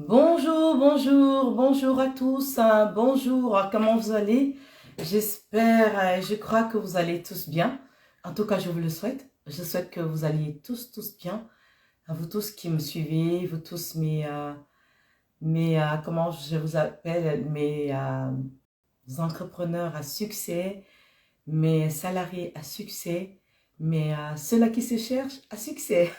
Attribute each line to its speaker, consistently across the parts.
Speaker 1: Bonjour, bonjour, bonjour à tous, hein, bonjour, comment vous allez? J'espère, je crois que vous allez tous bien. En tout cas, je vous le souhaite. Je souhaite que vous alliez tous bien. À vous tous qui me suivez, vous tous comment je vous appelle, entrepreneurs à succès, mes salariés à succès, ceux-là qui se cherchent à succès.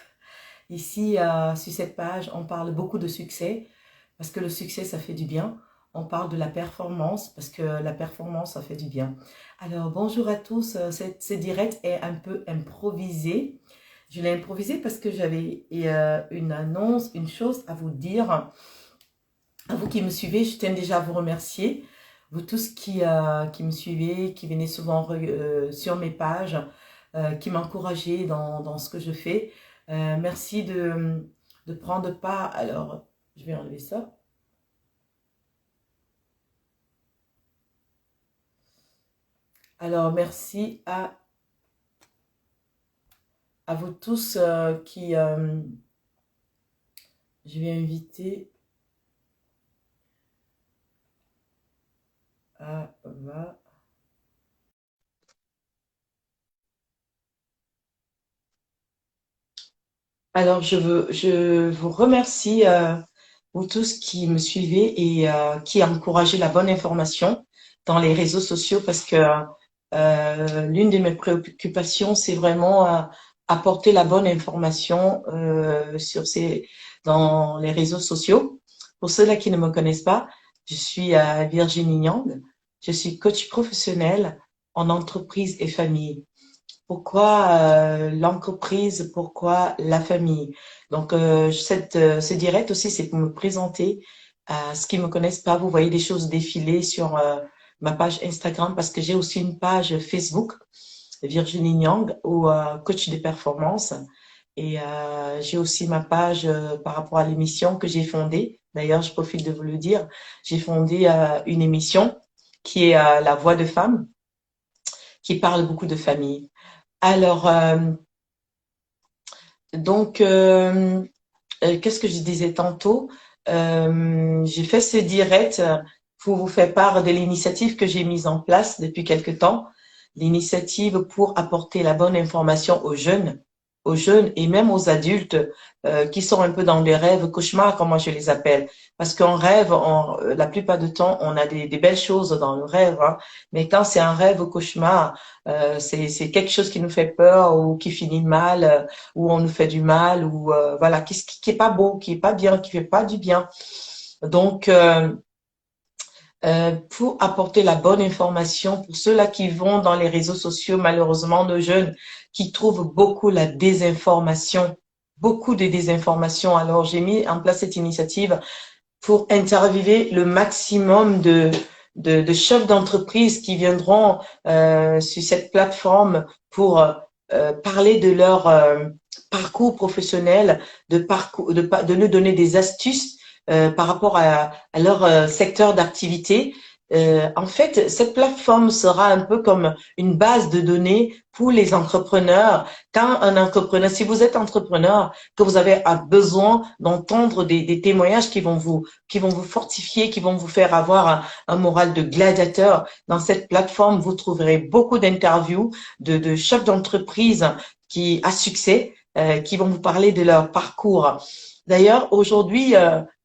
Speaker 1: Ici, sur cette page, on parle beaucoup de succès parce que le succès, ça fait du bien. On parle de la performance parce que la performance, ça fait du bien. Alors, bonjour à tous. Ce direct est un peu improvisé. Je l'ai improvisé parce que j'avais une annonce, une chose à vous dire. À vous qui me suivez, je tiens déjà à vous remercier. Vous tous qui me suivez, qui venez souvent sur mes pages, qui m'encouragez dans ce que je fais. Merci de prendre part. Alors, je vais enlever ça. Alors, merci à vous tous je vais inviter à... Alors, je vous remercie, vous tous qui me suivez et qui encouragez la bonne information dans les réseaux sociaux parce que l'une de mes préoccupations, c'est vraiment apporter la bonne information dans les réseaux sociaux. Pour ceux-là qui ne me connaissent pas, je suis Virginie Nyang. Je suis coach professionnel en entreprise et famille. Pourquoi l'entreprise, pourquoi la famille? Donc, ce direct aussi, c'est pour me présenter à ceux qui me connaissent pas. Vous voyez des choses défiler sur ma page Instagram parce que j'ai aussi une page Facebook, Virginie Nyang, ou coach de performance. Et j'ai aussi ma page par rapport à l'émission que j'ai fondée. D'ailleurs, je profite de vous le dire. J'ai fondé une émission qui est La Voix de Femme, qui parle beaucoup de famille. Alors, donc, qu'est-ce que je disais tantôt? J'ai fait ce direct pour vous faire part de l'initiative que j'ai mise en place depuis quelque temps, l'initiative pour apporter la bonne information aux jeunes et même aux adultes qui sont un peu dans des rêves cauchemars, comme moi je les appelle. Parce qu'en rêve, la plupart du temps, on a des belles choses dans le rêve, hein, mais quand c'est un rêve cauchemar, c'est quelque chose qui nous fait peur ou qui finit mal, ou on nous fait du mal, ou voilà, qui est pas beau, qui est pas bien, qui fait pas du bien. Donc, pour apporter la bonne information pour ceux-là qui vont dans les réseaux sociaux, malheureusement, nos jeunes qui trouvent beaucoup la désinformation, beaucoup de désinformation. Alors, j'ai mis en place cette initiative pour interviewer le maximum de chefs d'entreprise qui viendront sur cette plateforme pour parler de leur parcours professionnel, de nous donner des astuces par rapport à leur secteur d'activité. En fait, cette plateforme sera un peu comme une base de données pour les entrepreneurs. Quand un entrepreneur, si vous êtes entrepreneur, que vous avez besoin d'entendre des témoignages qui vont vous fortifier, qui vont vous faire avoir un moral de gladiateur, dans cette plateforme, vous trouverez beaucoup d'interviews de chefs d'entreprise qui à succès, qui vont vous parler de leur parcours. D'ailleurs, aujourd'hui,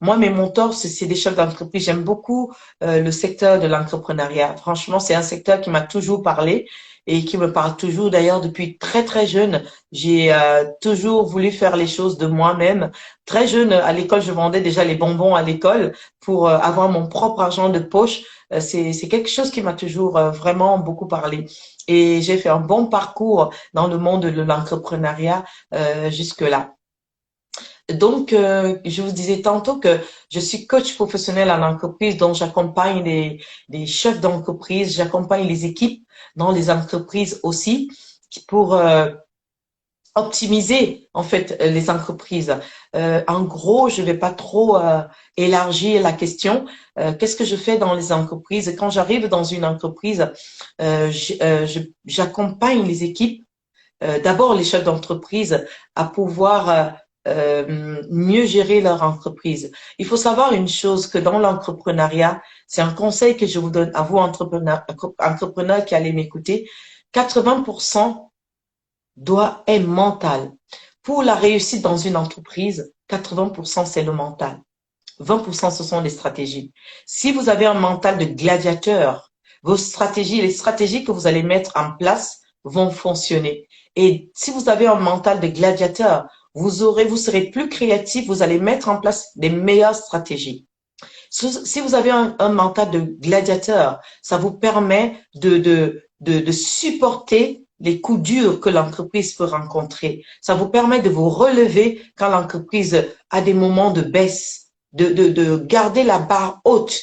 Speaker 1: moi, mes mentors, c'est des chefs d'entreprise. J'aime beaucoup le secteur de l'entrepreneuriat. Franchement, c'est un secteur qui m'a toujours parlé et qui me parle toujours. D'ailleurs, depuis très, très jeune, j'ai toujours voulu faire les choses de moi-même. Très jeune, à l'école, je vendais déjà les bonbons à l'école pour avoir mon propre argent de poche. C'est quelque chose qui m'a toujours vraiment beaucoup parlé. Et j'ai fait un bon parcours dans le monde de l'entrepreneuriat jusque-là. Donc, je vous disais tantôt que je suis coach professionnel en entreprise, donc j'accompagne des chefs d'entreprise, j'accompagne les équipes dans les entreprises aussi pour optimiser en fait les entreprises. En gros, je vais pas trop élargir la question. Qu'est-ce que je fais dans les entreprises? Quand j'arrive dans une entreprise, j'accompagne les équipes, d'abord les chefs d'entreprise à pouvoir mieux gérer leur entreprise. Il faut savoir une chose, que dans l'entrepreneuriat, c'est un conseil que je vous donne à vous, entrepreneurs qui allez m'écouter, 80% est mental. Pour la réussite dans une entreprise, 80% c'est le mental. 20% ce sont les stratégies. Si vous avez un mental de gladiateur, vos stratégies, les stratégies que vous allez mettre en place vont fonctionner. Et si vous avez un mental de gladiateur, vous serez plus créatif, vous allez mettre en place des meilleures stratégies. Si vous avez un mental de gladiateur, ça vous permet de supporter les coups durs que l'entreprise peut rencontrer. Ça vous permet de vous relever quand l'entreprise a des moments de baisse, de garder la barre haute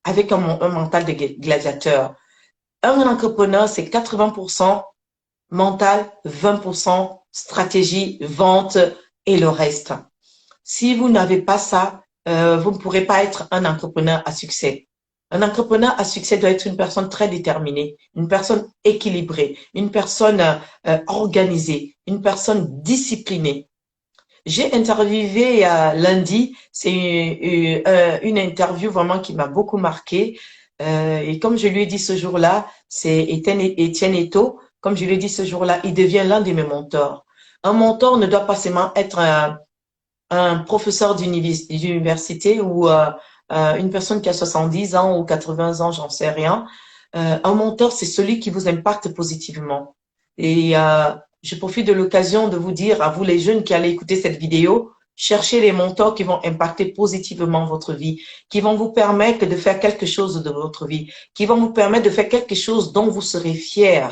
Speaker 1: avec un mental de gladiateur. Un entrepreneur, c'est 80% mental, 20% stratégie, vente et le reste. Si vous n'avez pas ça, vous ne pourrez pas être un entrepreneur à succès. Un entrepreneur à succès doit être une personne très déterminée, une personne équilibrée, une personne organisée, une personne disciplinée. J'ai interviewé lundi, c'est une interview vraiment qui m'a beaucoup marqué. Et comme je lui ai dit ce jour-là, c'est Étienne Eto, comme je lui ai dit ce jour-là, il devient l'un de mes mentors. Un mentor ne doit pas seulement être un professeur d'université ou une personne qui a 70 ans ou 80 ans, j'en sais rien. Un mentor, c'est celui qui vous impacte positivement. Et je profite de l'occasion de vous dire à vous les jeunes qui allez écouter cette vidéo, cherchez les mentors qui vont impacter positivement votre vie, qui vont vous permettre de faire quelque chose de votre vie, qui vont vous permettre de faire quelque chose dont vous serez fiers.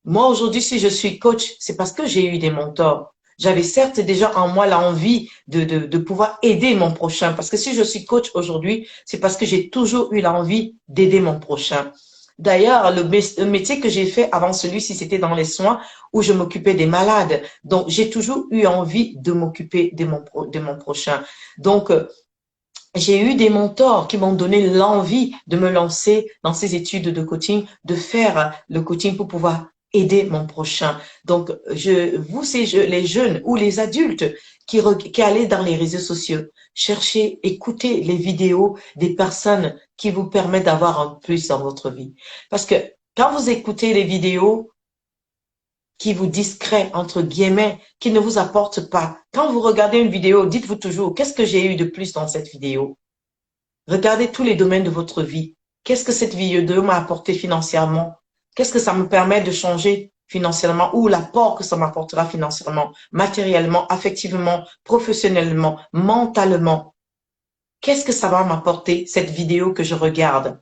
Speaker 1: Moi, aujourd'hui, si je suis coach, c'est parce que j'ai eu des mentors. J'avais certes déjà en moi l'envie de pouvoir aider mon prochain. Parce que si je suis coach aujourd'hui, c'est parce que j'ai toujours eu l'envie d'aider mon prochain. D'ailleurs, le métier que j'ai fait avant celui-ci, c'était dans les soins où je m'occupais des malades. Donc, j'ai toujours eu envie de m'occuper de mon prochain. Donc, j'ai eu des mentors qui m'ont donné l'envie de me lancer dans ces études de coaching, de faire le coaching pour pouvoir aider mon prochain. Donc, les jeunes ou les adultes qui allaient dans les réseaux sociaux, cherchez, écoutez les vidéos des personnes qui vous permettent d'avoir un plus dans votre vie. Parce que quand vous écoutez les vidéos qui vous distraient, entre guillemets, qui ne vous apportent pas, quand vous regardez une vidéo, dites-vous toujours, qu'est-ce que j'ai eu de plus dans cette vidéo? Regardez tous les domaines de votre vie. Qu'est-ce que cette vidéo m'a apporté financièrement? Qu'est-ce que ça me permet de changer financièrement ou l'apport que ça m'apportera financièrement, matériellement, affectivement, professionnellement, mentalement? Qu'est-ce que ça va m'apporter, cette vidéo que je regarde?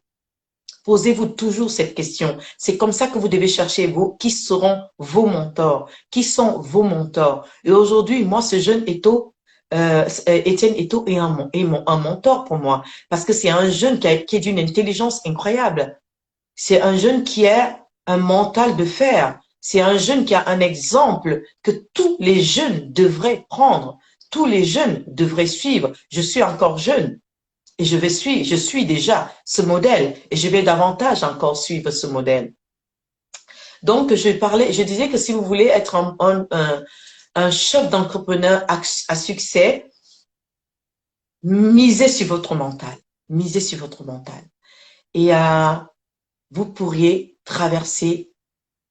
Speaker 1: Posez-vous toujours cette question. C'est comme ça que vous devez chercher qui seront vos mentors, qui sont vos mentors. Et aujourd'hui, moi, ce jeune Étienne Eto est un mentor pour moi parce que c'est un jeune qui est d'une intelligence incroyable. C'est un jeune qui a un mental de fer. C'est un jeune qui a un exemple que tous les jeunes devraient prendre. Tous les jeunes devraient suivre. Je suis encore jeune. Et je suis déjà ce modèle et je vais davantage encore suivre ce modèle. Donc, je disais que si vous voulez être un chef d'entrepreneur à succès, misez sur votre mental. Misez sur votre mental. Et vous pourriez traverser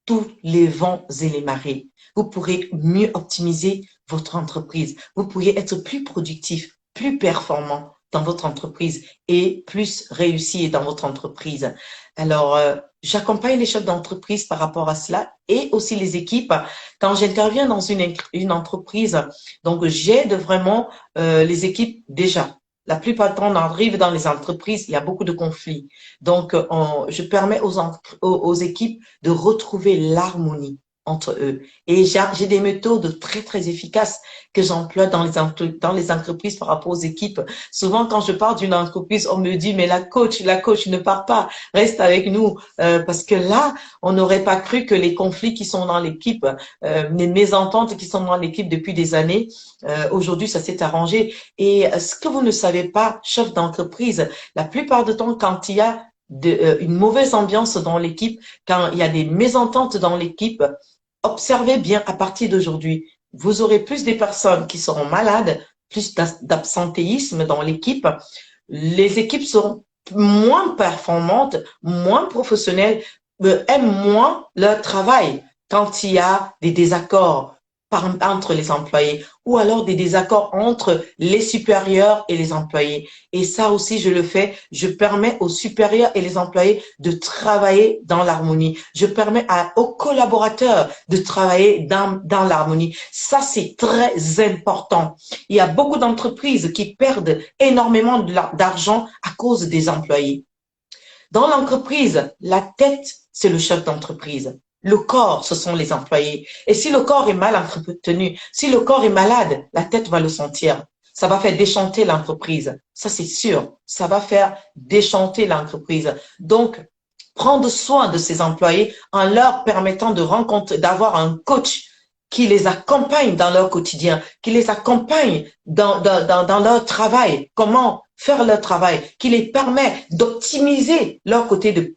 Speaker 1: tous les vents et les marées. Vous pourrez mieux optimiser votre entreprise. Vous pourriez être plus productif, plus performant dans votre entreprise et plus réussi dans votre entreprise. Alors, j'accompagne les chefs d'entreprise par rapport à cela et aussi les équipes. Quand j'interviens dans une entreprise, donc j'aide vraiment les équipes déjà. La plupart du temps, on arrive dans les entreprises, il y a beaucoup de conflits. Donc, je permets aux équipes de retrouver l'harmonie entre eux. Et j'ai des méthodes très, très efficaces que j'emploie dans les entreprises par rapport aux équipes. Souvent, quand je pars d'une entreprise, on me dit, mais la coach, ne part pas, reste avec nous. Parce que là, on n'aurait pas cru que les conflits qui sont dans l'équipe, les mésententes qui sont dans l'équipe depuis des années, aujourd'hui, ça s'est arrangé. Et ce que vous ne savez pas, chef d'entreprise, la plupart du temps, quand il y a une mauvaise ambiance dans l'équipe, quand il y a des mésententes dans l'équipe, observez bien à partir d'aujourd'hui. vous aurez plus de personnes qui seront malades, plus d'absentéisme dans l'équipe. Les équipes seront moins performantes, moins professionnelles, aiment moins leur travail quand il y a des désaccords entre les employés ou alors des désaccords entre les supérieurs et les employés. Et ça aussi, je le fais. Je permets aux supérieurs et les employés de travailler dans l'harmonie. Je permets aux collaborateurs de travailler dans l'harmonie. Ça, c'est très important. Il y a beaucoup d'entreprises qui perdent énormément d'argent à cause des employés. Dans l'entreprise, la tête, c'est le chef d'entreprise. Le corps, ce sont les employés. Et si le corps est mal entretenu, si le corps est malade, la tête va le sentir. Ça va faire déchanter l'entreprise. Ça, c'est sûr. Ça va faire déchanter l'entreprise. Donc, prendre soin de ces employés en leur permettant d'avoir un coach qui les accompagne dans leur quotidien, qui les accompagne dans leur travail, comment faire leur travail, qui les permet d'optimiser leur côté de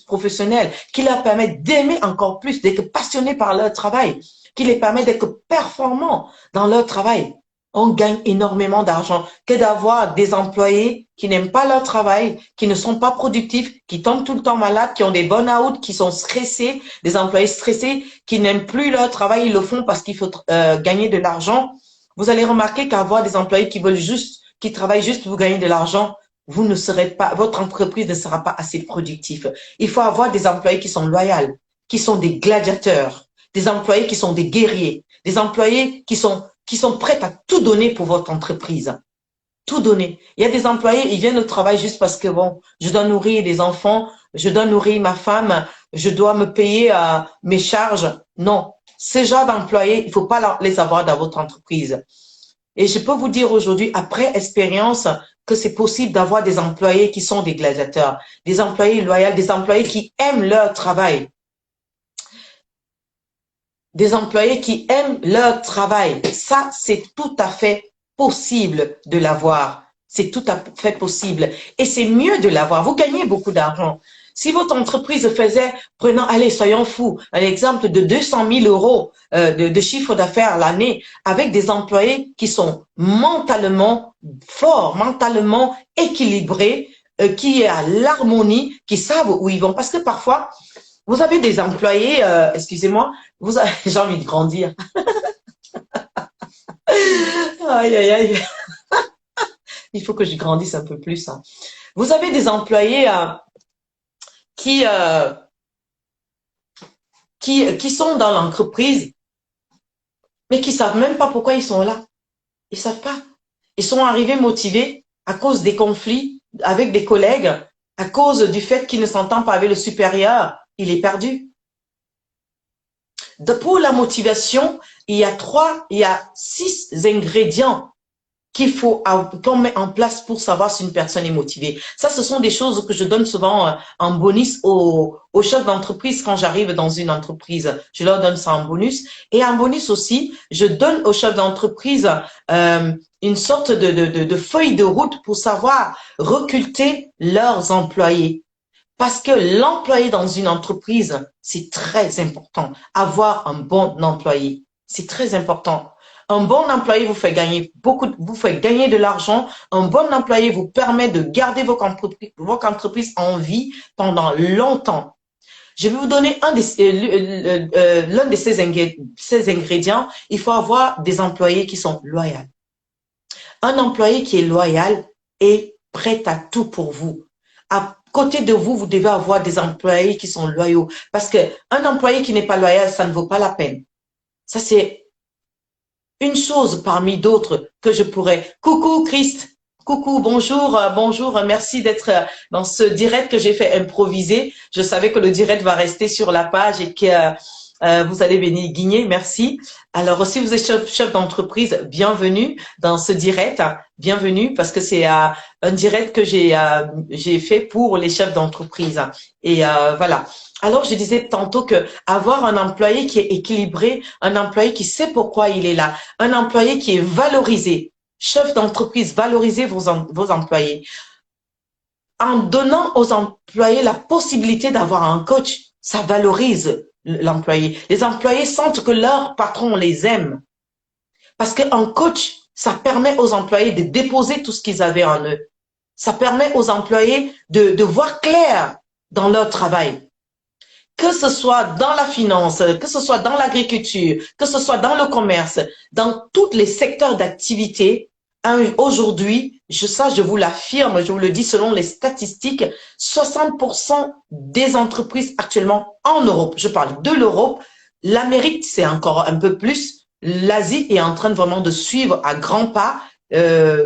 Speaker 1: professionnel, qui leur permet d'aimer encore plus, d'être passionnés par leur travail, qui les permet d'être performants dans leur travail. On gagne énormément d'argent que d'avoir des employés qui n'aiment pas leur travail, qui ne sont pas productifs, qui tombent tout le temps malades, qui ont des burn-out, qui sont stressés, des employés stressés, qui n'aiment plus leur travail, ils le font parce qu'il faut gagner de l'argent. Vous allez remarquer qu'avoir des employés qui travaillent juste pour gagner de l'argent, votre entreprise ne sera pas assez productive. Il faut avoir des employés qui sont loyaux, qui sont des gladiateurs, des employés qui sont des guerriers, des employés qui sont prêts à tout donner pour votre entreprise. Tout donner. Il y a des employés, ils viennent au travail juste parce que bon, je dois nourrir des enfants, je dois nourrir ma femme, je dois me payer mes charges. Non. Ces genres d'employés, il ne faut pas les avoir dans votre entreprise. Et je peux vous dire aujourd'hui, après expérience, que c'est possible d'avoir des employés qui sont des gladiateurs, des employés loyaux, des employés qui aiment leur travail. Des employés qui aiment leur travail. Ça, c'est tout à fait possible de l'avoir. C'est tout à fait possible. Et c'est mieux de l'avoir. Vous gagnez beaucoup d'argent. Si votre entreprise faisait, allez, soyons fous, un exemple de 200 000 euros de chiffre d'affaires l'année avec des employés qui sont mentalement forts, mentalement équilibrés, qui est à l'harmonie, qui savent où ils vont. Parce que parfois, vous avez des employés, excusez-moi, j'ai envie de grandir. Aïe, aïe, aïe. Il faut que je grandisse un peu plus. Hein. Vous avez des employés qui sont dans l'entreprise, mais qui savent même pas pourquoi ils sont là. Ils savent pas. Ils sont arrivés motivés à cause des conflits avec des collègues, à cause du fait qu'ils ne s'entendent pas avec le supérieur. Il est perdu. Pour la motivation, il y a 6 ingrédients qu'il faut qu'on met en place pour savoir si une personne est motivée. Ça, ce sont des choses que je donne souvent en bonus aux chefs d'entreprise quand j'arrive dans une entreprise. Je leur donne ça en bonus. Et en bonus aussi, je donne aux chefs d'entreprise une sorte de feuille de route pour savoir recruter leurs employés. Parce que l'employé dans une entreprise, c'est très important. Avoir un bon employé, c'est très important. Un bon employé vous fait gagner de l'argent. Un bon employé vous permet de garder votre entreprise en vie pendant longtemps. Je vais vous donner l'un de ces ingrédients. Il faut avoir des employés qui sont loyaux. Un employé qui est loyal est prêt à tout pour vous. À côté de vous, vous devez avoir des employés qui sont loyaux. Parce que un employé qui n'est pas loyal, ça ne vaut pas la peine. Ça, c'est une chose parmi d'autres que je pourrais. Coucou Christ, coucou, bonjour, bonjour, merci d'être dans ce direct que j'ai fait improviser. Je savais que le direct va rester sur la page et que vous allez venir guigner, merci. Alors, si vous êtes chef d'entreprise, bienvenue dans ce direct, bienvenue parce que c'est un direct que j'ai fait pour les chefs d'entreprise. Et voilà. Alors, je disais tantôt que avoir un employé qui est équilibré, un employé qui sait pourquoi il est là, un employé qui est valorisé. Chef d'entreprise, valorisez vos employés. En donnant aux employés la possibilité d'avoir un coach, ça valorise l'employé. Les employés sentent que leur patron les aime. Parce qu'un coach, ça permet aux employés de déposer tout ce qu'ils avaient en eux. Ça permet aux employés de voir clair dans leur travail. Que ce soit dans la finance, que ce soit dans l'agriculture, que ce soit dans le commerce, dans tous les secteurs d'activité, aujourd'hui, je vous l'affirme, je vous le dis selon les statistiques, 60% des entreprises actuellement en Europe, je parle de l'Europe, l'Amérique c'est encore un peu plus, l'Asie est en train vraiment de suivre à grands pas.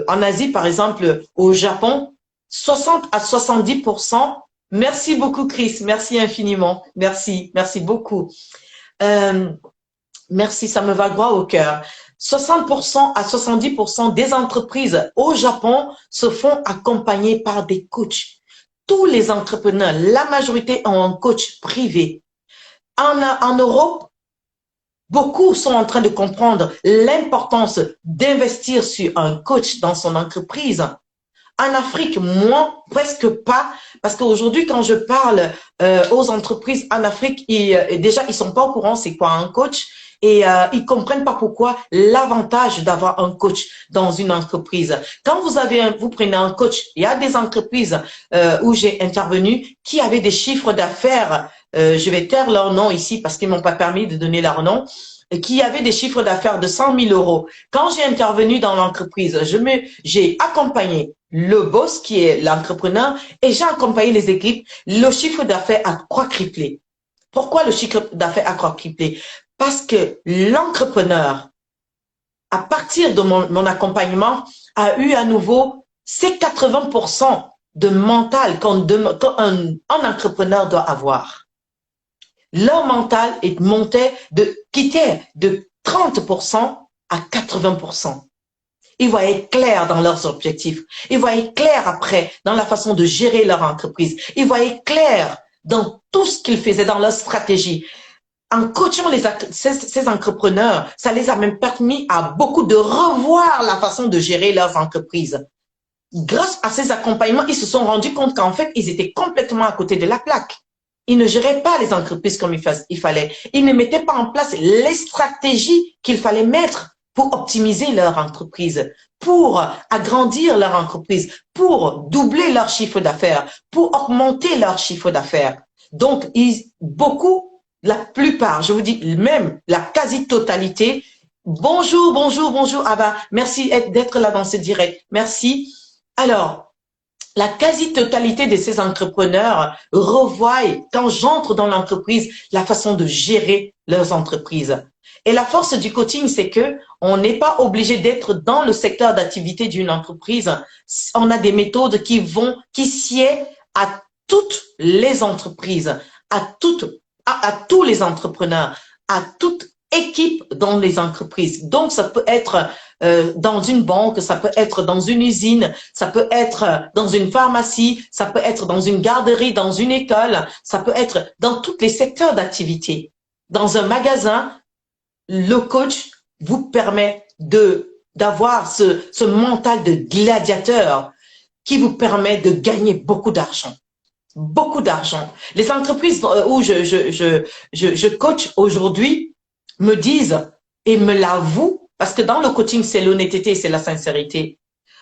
Speaker 1: En Asie, par exemple, au Japon, 60 à 70%. Merci beaucoup, Chris. Merci infiniment. Merci. Merci beaucoup. Merci, ça me va droit au cœur. 60% à 70% des entreprises au Japon se font accompagner par des coachs. Tous les entrepreneurs, la majorité ont un coach privé. En Europe, beaucoup sont en train de comprendre l'importance d'investir sur un coach dans son entreprise. En Afrique, moi, presque pas, parce qu'aujourd'hui, quand je parle aux entreprises en Afrique, déjà, ils sont pas au courant c'est quoi un coach et ils comprennent pas pourquoi l'avantage d'avoir un coach dans une entreprise. Quand vous prenez un coach, il y a des entreprises où j'ai intervenu qui avaient des chiffres d'affaires, je vais taire leur nom ici parce qu'ils m'ont pas permis de donner leur nom, qui avaient des chiffres d'affaires de 100 000 euros. Quand j'ai intervenu dans l'entreprise, j'ai accompagné le boss qui est l'entrepreneur et j'ai accompagné les équipes. Le chiffre d'affaires a quadruplé. Pourquoi le chiffre d'affaires a quadruplé? Parce que l'entrepreneur, à partir de mon accompagnement, a eu à nouveau ces 80% de mental qu'un entrepreneur doit avoir. Leur mental quittait de 30% à 80%. Ils voyaient clair dans leurs objectifs. Ils voyaient clair après dans la façon de gérer leur entreprise. Ils voyaient clair dans tout ce qu'ils faisaient, dans leur stratégie. En coachant ces entrepreneurs, ça les a même permis à beaucoup de revoir la façon de gérer leurs entreprises. Grâce à ces accompagnements, ils se sont rendus compte qu'en fait, ils étaient complètement à côté de la plaque. Ils ne géraient pas les entreprises comme il fallait. Ils ne mettaient pas en place les stratégies qu'il fallait mettre pour optimiser leur entreprise, pour agrandir leur entreprise, pour doubler leur chiffre d'affaires, pour augmenter leur chiffre d'affaires. Donc, la plupart, je vous dis même la quasi-totalité, bonjour, bonjour, bonjour, Abba, merci d'être là dans ce direct, merci. Alors, la quasi-totalité de ces entrepreneurs revoient, quand j'entre dans l'entreprise, la façon de gérer leurs entreprises. Et la force du coaching, c'est que on n'est pas obligé d'être dans le secteur d'activité d'une entreprise. On a des méthodes qui sied à toutes les entreprises, à tous les entrepreneurs, à toute équipe dans les entreprises. Donc, ça peut être dans une banque, ça peut être dans une usine, ça peut être dans une pharmacie, ça peut être dans une garderie, dans une école, ça peut être dans tous les secteurs d'activité. Dans un magasin, le coach vous permet d'avoir ce mental de gladiateur qui vous permet de gagner beaucoup d'argent. Beaucoup d'argent. Les entreprises où je coach aujourd'hui me disent et me l'avouent, parce que dans le coaching, c'est l'honnêteté, c'est la sincérité.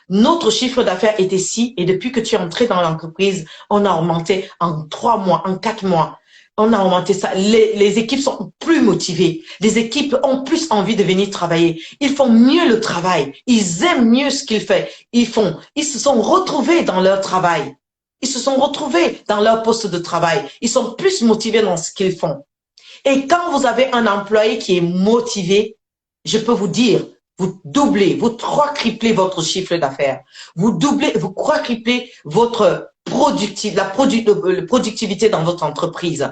Speaker 1: Notre chiffre d'affaires était ci, et depuis que tu es entré dans l'entreprise, on a augmenté en 3 mois, en 4 mois. On a augmenté ça. Les équipes sont plus motivées. Les équipes ont plus envie de venir travailler. Ils font mieux le travail. Ils aiment mieux ce qu'ils font. Ils se sont retrouvés dans leur travail. Ils se sont retrouvés dans leur poste de travail. Ils sont plus motivés dans ce qu'ils font. Et quand vous avez un employé qui est motivé, je peux vous dire, vous doublez, vous triplez votre chiffre d'affaires. Vous triplez votre productivité dans votre entreprise.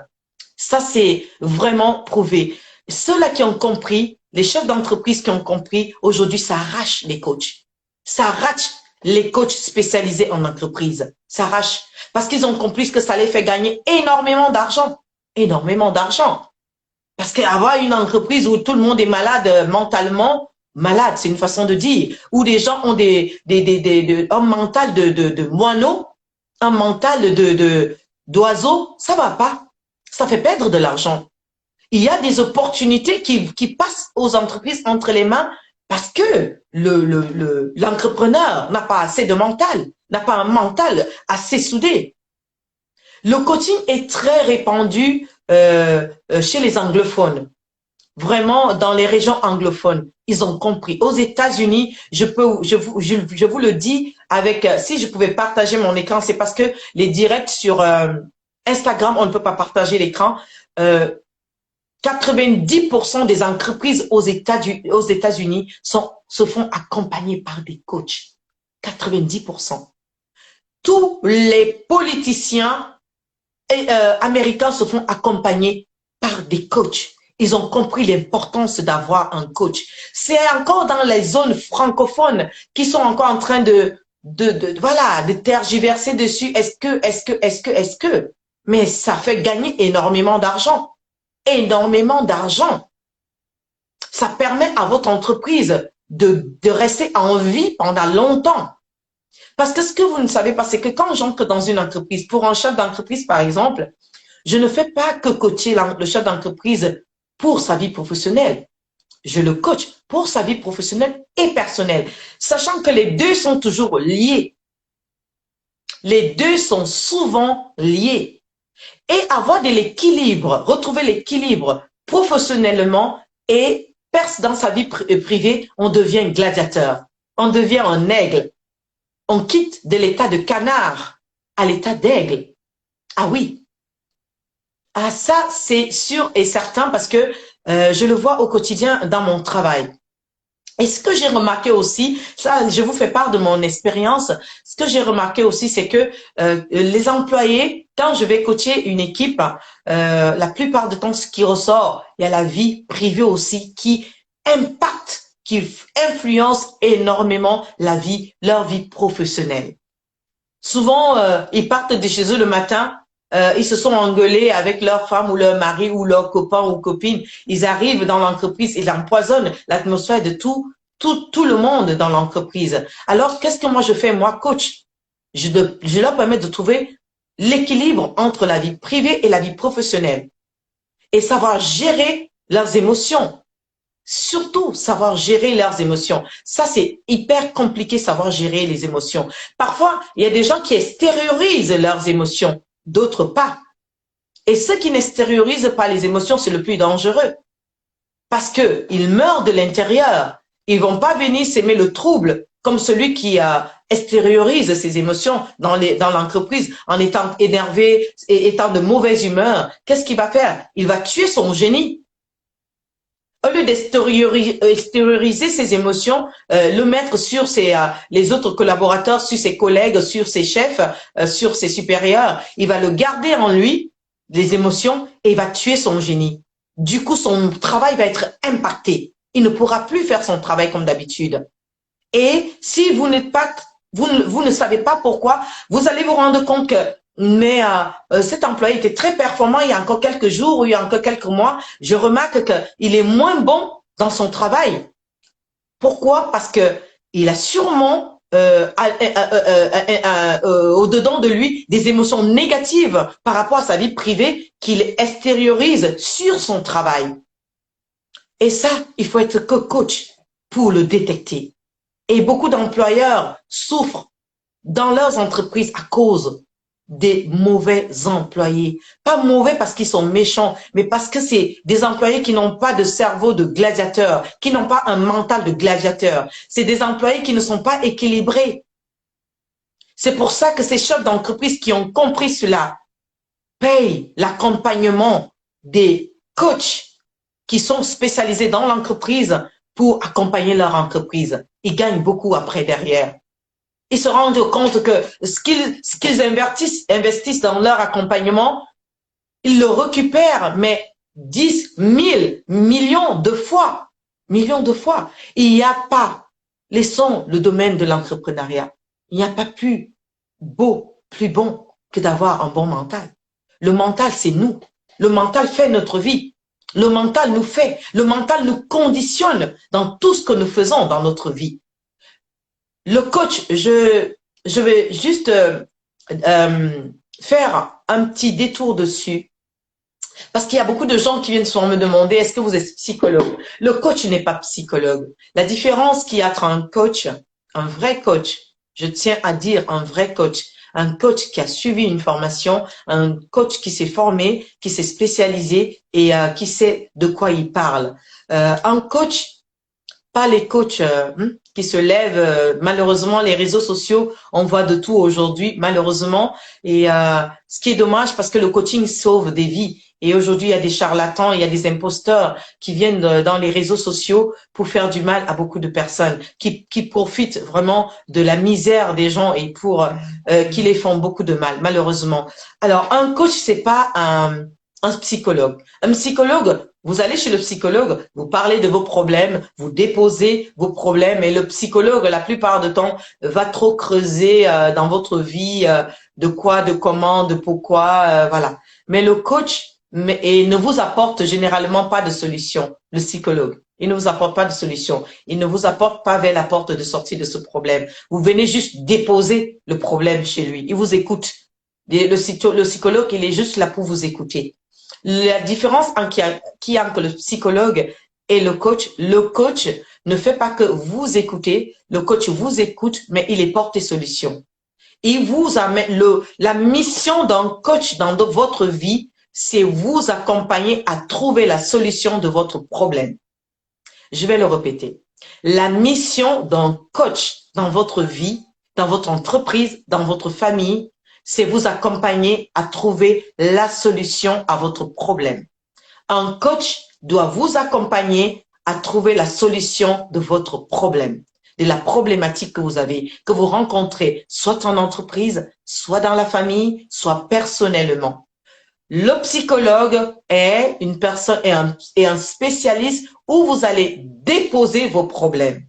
Speaker 1: Ça, c'est vraiment prouvé. Ceux-là qui ont compris, les chefs d'entreprise qui ont compris, aujourd'hui, ça arrache les coachs. Ça arrache les coachs spécialisés en entreprise. Ça arrache. Parce qu'ils ont compris que ça les fait gagner énormément d'argent. Énormément d'argent. Parce qu'avoir une entreprise où tout le monde est malade mentalement, malade, c'est une façon de dire, où des gens ont un mental de moineau, un mental d'oiseau, ça va pas. Ça fait perdre de l'argent. Il y a des opportunités qui passent aux entreprises entre les mains parce que l'entrepreneur n'a pas assez de mental, n'a pas un mental assez soudé. Le coaching est très répandu chez les anglophones, vraiment dans les régions anglophones. Ils ont compris. Aux États-Unis, je vous le dis avec, si je pouvais partager mon écran, c'est parce que les directs sur Instagram, on ne peut pas partager l'écran. 90% des entreprises aux États-Unis se font accompagner par des coachs. 90%. Tous les politiciens américains se font accompagner par des coachs. Ils ont compris l'importance d'avoir un coach. C'est encore dans les zones francophones qui sont encore en train de tergiverser dessus. Est-ce que. Mais ça fait gagner énormément d'argent. Énormément d'argent. Ça permet à votre entreprise de rester en vie pendant longtemps. Parce que ce que vous ne savez pas, c'est que quand j'entre dans une entreprise, pour un chef d'entreprise par exemple, je ne fais pas que coacher le chef d'entreprise pour sa vie professionnelle. Je le coach pour sa vie professionnelle et personnelle, sachant que les deux sont toujours liés. Les deux sont souvent liés. Et avoir de l'équilibre, retrouver l'équilibre professionnellement et dans sa vie privée, on devient gladiateur, on devient un aigle. On quitte de l'état de canard à l'état d'aigle. Ah oui. Ah ça, c'est sûr et certain parce que je le vois au quotidien dans mon travail. Et ce que j'ai remarqué aussi, ça, je vous fais part de mon expérience, ce que j'ai remarqué aussi, c'est que les employés, quand je vais coacher une équipe, la plupart du temps, ce qui ressort, il y a la vie privée aussi qui impacte, qui influence énormément leur vie professionnelle. Souvent, ils partent de chez eux le matin, ils se sont engueulés avec leur femme ou leur mari ou leur copain ou copine. Ils arrivent dans l'entreprise, ils empoisonnent l'atmosphère de tout le monde dans l'entreprise. Alors, qu'est-ce que moi je fais, moi, coach? Je leur permets de trouver l'équilibre entre la vie privée et la vie professionnelle et savoir gérer leurs émotions. Surtout, savoir gérer leurs émotions. Ça, c'est hyper compliqué, savoir gérer les émotions. Parfois, il y a des gens qui extériorisent leurs émotions, d'autres pas. Et ceux qui n'extériorisent pas les émotions, c'est le plus dangereux. Parce qu'ils meurent de l'intérieur. Ils vont pas venir s'aimer le trouble comme celui qui extériorise ses émotions dans l'entreprise en étant énervé et étant de mauvaise humeur. Qu'est-ce qu'il va faire? Il va tuer son génie. Au lieu d'extérioriser ses émotions, le mettre sur les autres collaborateurs, sur ses collègues, sur ses chefs, sur ses supérieurs, il va le garder en lui, les émotions, et il va tuer son génie. Du coup, son travail va être impacté. Il ne pourra plus faire son travail comme d'habitude. Et si vous n'êtes pas, vous ne savez pas pourquoi, vous allez vous rendre compte que cet employé était très performant il y a encore quelques jours ou il y a encore quelques mois. Je remarque qu'il est moins bon dans son travail. Pourquoi? Parce que il a sûrement au-dedans de lui des émotions négatives par rapport à sa vie privée qu'il extériorise sur son travail. Et ça, il faut être coach pour le détecter. Et beaucoup d'employeurs souffrent dans leurs entreprises à cause des mauvais employés. Pas mauvais parce qu'ils sont méchants, mais parce que c'est des employés qui n'ont pas de cerveau de gladiateur, qui n'ont pas un mental de gladiateur. C'est des employés qui ne sont pas équilibrés. C'est pour ça que ces chefs d'entreprise qui ont compris cela payent l'accompagnement des coachs qui sont spécialisés dans l'entreprise pour accompagner leur entreprise. Ils gagnent beaucoup après derrière. Ils se rendent compte que ce qu'ils investissent dans leur accompagnement, ils le récupèrent, mais 10 000 millions de fois. Millions de fois. Il n'y a pas, laissons le domaine de l'entrepreneuriat, il n'y a pas plus beau, plus bon que d'avoir un bon mental. Le mental, c'est nous. Le mental fait notre vie. Le mental nous fait. Le mental nous conditionne dans tout ce que nous faisons dans notre vie. Le coach, je vais juste faire un petit détour dessus. Parce qu'il y a beaucoup de gens qui viennent souvent me demander, est-ce que vous êtes psychologue? Le coach n'est pas psychologue. La différence qu'il y a entre un coach, un vrai coach, je tiens à dire un coach qui a suivi une formation, un coach qui s'est formé, qui s'est spécialisé et qui sait de quoi il parle. Un coach, pas les coachs qui se lèvent. Malheureusement, les réseaux sociaux, on voit de tout aujourd'hui, malheureusement. Et ce qui est dommage, parce que le coaching sauve des vies. Et aujourd'hui, il y a des charlatans, il y a des imposteurs qui viennent dans les réseaux sociaux pour faire du mal à beaucoup de personnes, qui profitent vraiment de la misère des gens et pour qui les font beaucoup de mal, malheureusement. Alors, un coach, c'est pas un psychologue. Un psychologue, vous allez chez le psychologue, vous parlez de vos problèmes, vous déposez vos problèmes et le psychologue, la plupart du temps, va trop creuser dans votre vie de quoi, de comment, de pourquoi, voilà. Mais le coach ne vous apporte généralement pas de solution, le psychologue. Il ne vous apporte pas de solution. Il ne vous apporte pas vers la porte de sortie de ce problème. Vous venez juste déposer le problème chez lui. Il vous écoute. Le psychologue, il est juste là pour vous écouter. La différence qu'il y a entre le psychologue et le coach ne fait pas que vous écoutez, le coach vous écoute, mais il est porté solution. Il vous amène la mission d'un coach dans votre vie, c'est vous accompagner à trouver la solution de votre problème. Je vais le répéter. La mission d'un coach dans votre vie, dans votre entreprise, dans votre famille, c'est vous accompagner à trouver la solution à votre problème. Un coach doit vous accompagner à trouver la solution de votre problème, de la problématique que vous avez, que vous rencontrez, soit en entreprise, soit dans la famille, soit personnellement. Le psychologue est une personne et un spécialiste où vous allez déposer vos problèmes.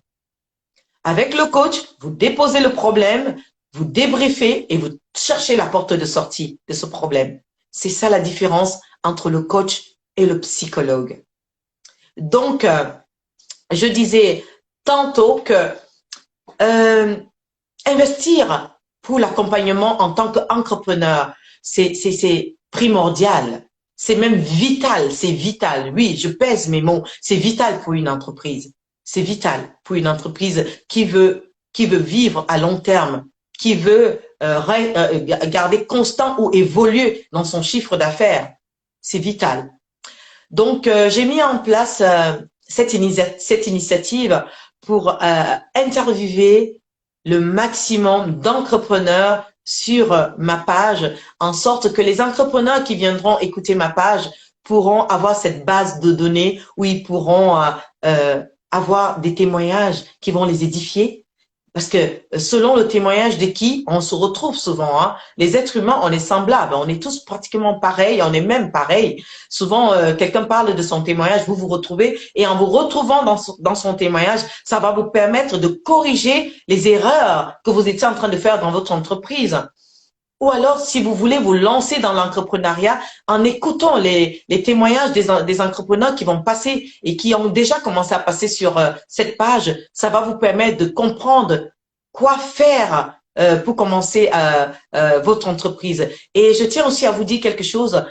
Speaker 1: Avec le coach, vous déposez le problème, vous débriefez et vous cherchez la porte de sortie de ce problème. C'est ça la différence entre le coach et le psychologue. Donc, je disais tantôt que investir pour l'accompagnement en tant qu'entrepreneur, c'est primordial. C'est même vital, c'est vital. Oui, je pèse mes mots. C'est vital pour une entreprise. C'est vital pour une entreprise qui veut vivre à long terme, qui veut garder constant ou évoluer dans son chiffre d'affaires. C'est vital. Donc, j'ai mis en place cette initiative pour interviewer le maximum d'entrepreneurs sur ma page, en sorte que les entrepreneurs qui viendront écouter ma page pourront avoir cette base de données où ils pourront avoir des témoignages qui vont les édifier. Parce que selon le témoignage de qui, on se retrouve souvent. Hein. Les êtres humains, on est semblables, on est tous pratiquement pareils, on est même pareils. Souvent, quelqu'un parle de son témoignage, vous vous retrouvez, et en vous retrouvant dans son témoignage, ça va vous permettre de corriger les erreurs que vous étiez en train de faire dans votre entreprise. Ou alors, si vous voulez vous lancer dans l'entrepreneuriat, en écoutant les témoignages des entrepreneurs qui vont passer et qui ont déjà commencé à passer sur cette page, ça va vous permettre de comprendre quoi faire pour commencer votre entreprise. Et je tiens aussi à vous dire quelque chose.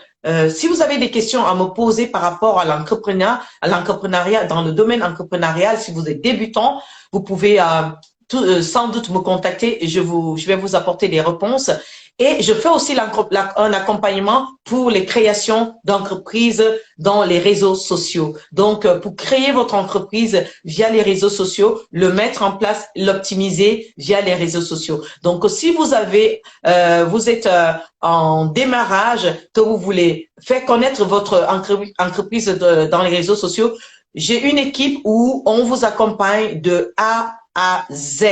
Speaker 1: Si vous avez des questions à me poser par rapport à l'entrepreneuriat, dans le domaine entrepreneurial, si vous êtes débutant, vous pouvez sans doute me contacter et je vais vous apporter des réponses. Et je fais aussi un accompagnement pour les créations d'entreprises dans les réseaux sociaux. Donc, pour créer votre entreprise via les réseaux sociaux, le mettre en place, l'optimiser via les réseaux sociaux. Donc, si vous êtes en démarrage, que vous voulez faire connaître votre entreprise dans les réseaux sociaux, j'ai une équipe où on vous accompagne de A à Z.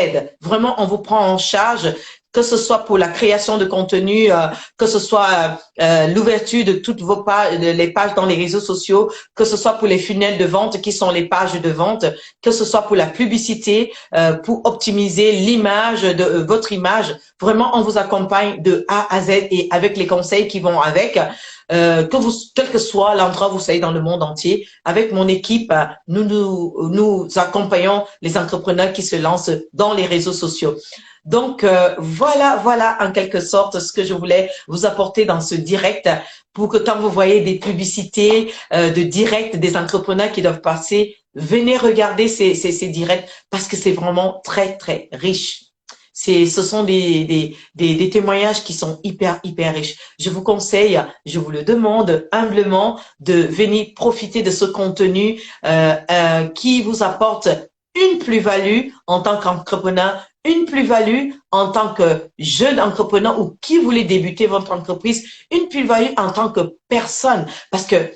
Speaker 1: Vraiment, on vous prend en charge, que ce soit pour la création de contenu, que ce soit l'ouverture de toutes vos pages, les pages dans les réseaux sociaux, que ce soit pour les funnels de vente qui sont les pages de vente, que ce soit pour la publicité, pour optimiser l'image de votre image. Vraiment, on vous accompagne de A à Z et avec les conseils qui vont avec. quel que soit l'endroit où vous soyez dans le monde entier. Avec mon équipe, nous accompagnons les entrepreneurs qui se lancent dans les réseaux sociaux. Donc, voilà en quelque sorte ce que je voulais vous apporter dans ce direct pour que quand vous voyez des publicités de direct des entrepreneurs qui doivent passer, venez regarder ces directs parce que c'est vraiment très, très riche. Ce sont des témoignages qui sont hyper riches. Je vous conseille, je vous le demande humblement de venir profiter de ce contenu qui vous apporte une plus-value en tant qu'entrepreneur, une plus-value en tant que jeune entrepreneur ou qui voulait débuter votre entreprise, une plus-value en tant que personne. Parce que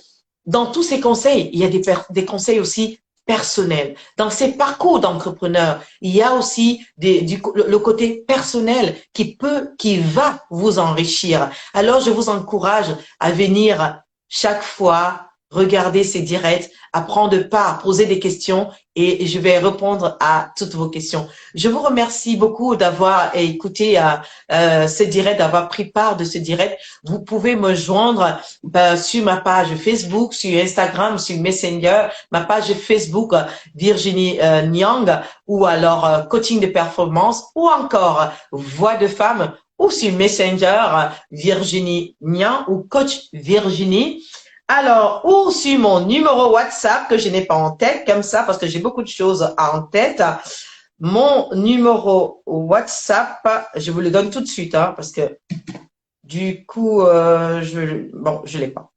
Speaker 1: dans tous ces conseils, il y a des conseils aussi personnels. Dans ces parcours d'entrepreneurs, il y a aussi le côté personnel qui va vous enrichir. Alors, je vous encourage à venir chaque fois regarder ces directs, à prendre part, poser des questions et je vais répondre à toutes vos questions. Je vous remercie beaucoup d'avoir écouté ce direct, d'avoir pris part de ce direct. Vous pouvez me joindre sur ma page Facebook, sur Instagram, sur Messenger, ma page Facebook Virginie Nyang ou alors coaching de performance ou encore voix de femme ou sur Messenger Virginie Nyang ou coach Virginie. Alors, ou sur mon numéro WhatsApp que je n'ai pas en tête, comme ça, parce que j'ai beaucoup de choses en tête. Mon numéro WhatsApp, je vous le donne tout de suite, hein, parce que du coup, je l'ai pas.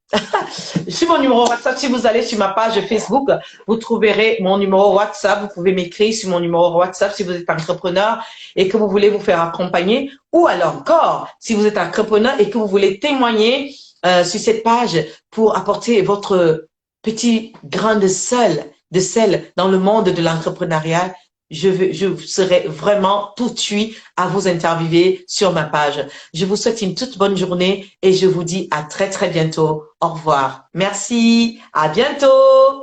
Speaker 1: Sur mon numéro WhatsApp, si vous allez sur ma page Facebook, vous trouverez mon numéro WhatsApp. Vous pouvez m'écrire sur mon numéro WhatsApp si vous êtes entrepreneur et que vous voulez vous faire accompagner. Ou alors encore, si vous êtes entrepreneur et que vous voulez témoigner sur cette page pour apporter votre petit grain de sel dans le monde de l'entrepreneuriat, je serai vraiment tout de suite à vous interviewer sur ma page. Je vous souhaite une toute bonne journée et je vous dis à très bientôt. Au revoir. Merci. À bientôt.